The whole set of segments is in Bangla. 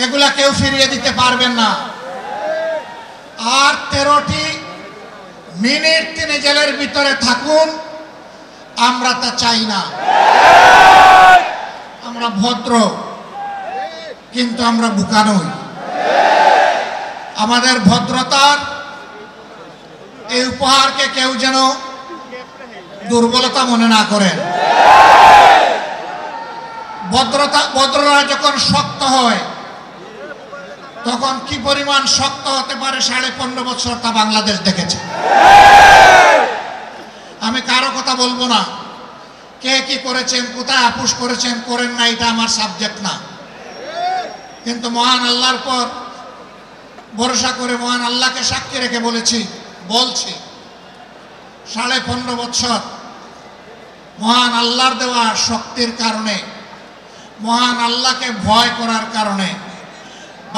এগুলা কেউ ফিরিয়ে দিতে পারবেন না। আর 13টি মিনিট তিনি জেলের ভিতরে থাকুন, আমরা তা চাই না। আমরা ভদ্র, কিন্তু আমরা বোকা নই। আমাদের ভদ্রতার এই উপহারকে কেউ যেন দুর্বলতা মনে না করেন। ভদ্ররা যখন শক্ত হয় তখন কি পরিমাণ শক্ত হতে পারে 15.5 বছর তা বাংলাদেশ দেখেছে। আমি কারো কথা বলবো না, কে কি করেছেন, কোথায় আপোষ করেছেন করেন না, এটা আমার সাবজেক্ট না। কিন্তু মহান আল্লাহর পর ভরসা করে মহান আল্লাহকে সাক্ষী রেখে বলছি 15.5 বছর মহান আল্লাহর দেওয়া শক্তির কারণে, মহান আল্লাহকে ভয় করার কারণে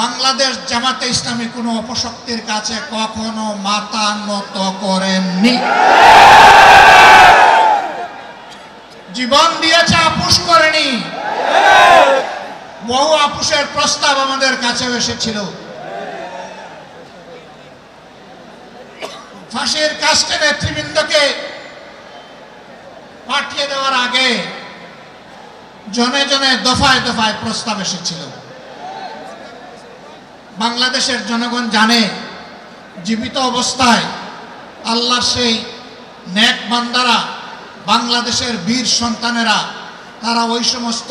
বাংলাদেশ জামাতে ইসলামী কোনো অপশক্তির কাছে কখনো মাথা নত করেননি। জীবন দিয়েছে, আপোষ করেনি। বহু আপোষের প্রস্তাব আমাদের কাছে এসেছিল। ফাঁসির কাস্টে নেতৃবৃন্দকে পাঠিয়ে দেওয়ার আগে জনে জনে দফায় দফায় প্রস্তাব এসেছিল। বাংলাদেশের জনগণ জানে জীবিত অবস্থায় আল্লাহর সেই নেক বান্দারা, বাংলাদেশের বীর সন্তানেরা, তারা ওই সমস্ত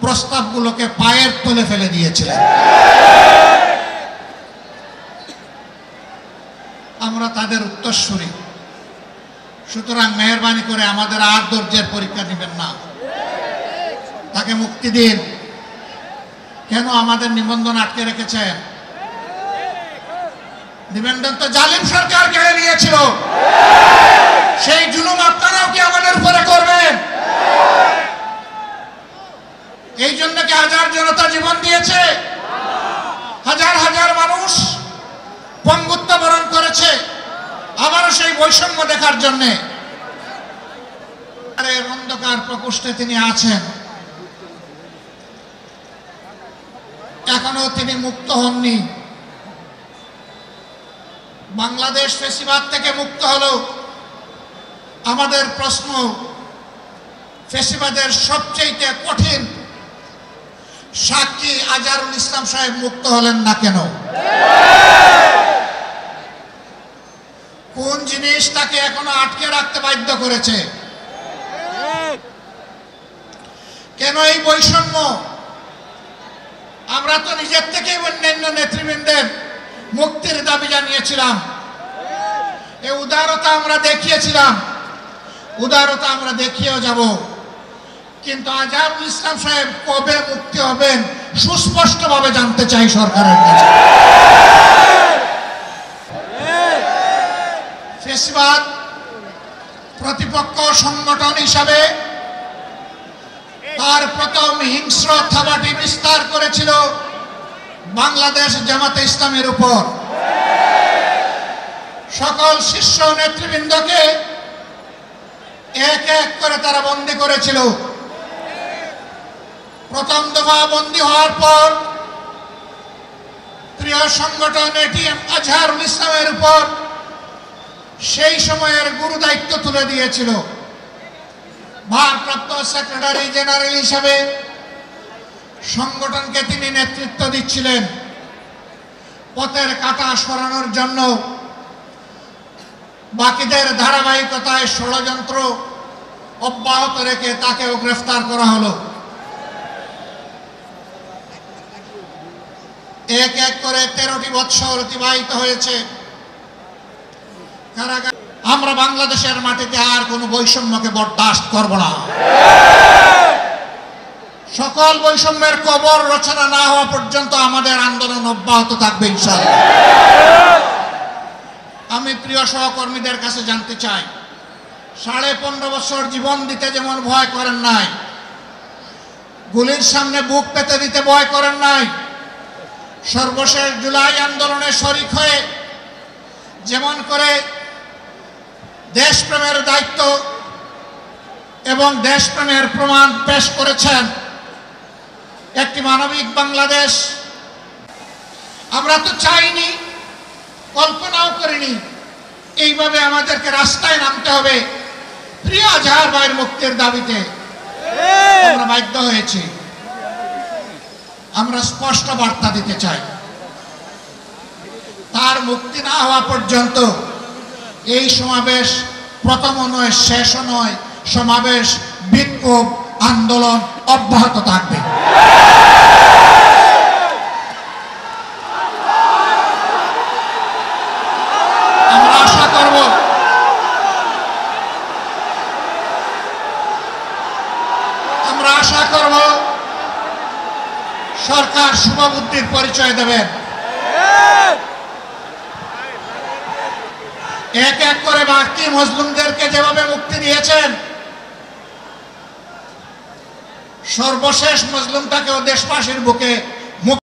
প্রস্তাবগুলোকে পায়ের তলে ফেলে দিয়েছিলেন। আমরা তাদের উত্তরসূরি। সুতরাং মেহেরবানি করে আমাদের আর ধৈর্যের পরীক্ষা নেবেন না, তাকে মুক্তি দিন। কেন আমাদের নিবন্ধন আটকে রেখেছেন? নিবন্ধন তো জালিম সরকার কেড়ে নিয়েছিল। সেই জুলুম আপনারাও কি আমাদের উপরে করবেন? এই জন্য কি হাজার জনতা জীবন দিয়েছে? হাজার হাজার মানুষ পঙ্গুত্ব বরণ করেছে আবারও সেই বৈষম্য দেখার জন্য। অন্ধকার প্রকোষ্ঠে তিনি আছেন, এখনো তিনি মুক্ত হননি। বাংলাদেশ ফ্যাসিবাদ থেকে মুক্ত হলো। আমাদের প্রশ্ন, ফ্যাসিবাদের সবচেয়ে কঠিন সাক্ষী আজহারুল ইসলাম সাহেব মুক্ত হলেন না কেন? কোন জিনিস তাকে এখনো আটকে রাখতে বাধ্য করেছে? কেন এই বৈষম্য? আমরা তো নিজের থেকেই অন্যান্য নেতৃবৃন্দের মুক্তির দাবি জানিয়েছিলাম। এই উদারতা আমরা দেখিয়েছিলাম, উদারতা আমরা দেখিয়েও যাব। কিন্তু আজহারুল ইসলাম সাহেব কবে মুক্তি হবেন সুস্পষ্টভাবে জানতে চাই সরকারের কাছে। ফ্যাসিবাদ প্রতিপক্ষ সংগঠন হিসাবে তার প্রথম হিংস্র থাবাটি বিস্তার করেছিল বাংলাদেশ জামাতে ইসলামের উপর। সকল শীর্ষ নেতৃবৃন্দকে এক এক করে তারা বন্দী করেছিল। প্রথম দফা বন্দী হওয়ার পর প্রিয় সংগঠন এটিএম আজহারুল ইসলামের উপর সেই সময়ের গুরু দায়িত্ব তুলে দিয়েছিল। ভারপ্রাপ্ত সেক্রেটারি জেনারেল হিসাবে সংগঠনকে তিনি নেতৃত্ব দিচ্ছিলেন। পথের কাঁটা সরানোর জন্য বাকিদের ধারাবাহিকতায় ষড়যন্ত্র অব্যাহত রেখে তাকেও গ্রেফতার করা হলো। এক এক করে 13টি বৎসর অতিবাহিত হয়েছে কারাগারে। আমরা বাংলাদেশের মাটিতে আর কোনো বৈষম্যকে বরদাস্ত করব না। সকল বৈষম্যের কবর রচনা না হওয়া পর্যন্ত আমাদের আন্দোলন অব্যাহত থাকবে ইনশাআল্লাহ। আমি প্রিয় সহকর্মীদের কাছে জানতে চাই, 15.5 বছর জীবন দিতে যেমন ভয় করেন নাই, গুলির সামনে বুক পেতে দিতে ভয় করেন নাই, সর্বশেষ জুলাই আন্দোলনে শরিক হয়ে যেমন করে দেশপ্রেমের দায়িত্ব এবং দেশপ্রেমের প্রমাণ পেশ করেছেন, একটি মানবিক বাংলাদেশ আমরা তো চাইনি, কল্পনাও করিনি এইভাবে আমাদেরকে রাস্তায় নামতে হবে প্রিয় আজহার ভাইয়ের মুক্তির দাবিতে। আমরা বাধ্য হয়েছি। আমরা স্পষ্ট বার্তা দিতে চাই, তার মুক্তি না হওয়া পর্যন্ত এই সমাবেশ প্রথমও নয়, শেষও নয়। সমাবেশ, বিক্ষোভ, আন্দোলন অব্যাহত থাকবে। আমরা আশা করব সরকার শুভবুদ্ধির পরিচয় দেবেন। এক এক করে বাকি মুসলিমদেরকে যেভাবে মুক্তি দিয়েছেন, সর্বশেষ মুসলিমটাকেও দেশবাসীর বুকে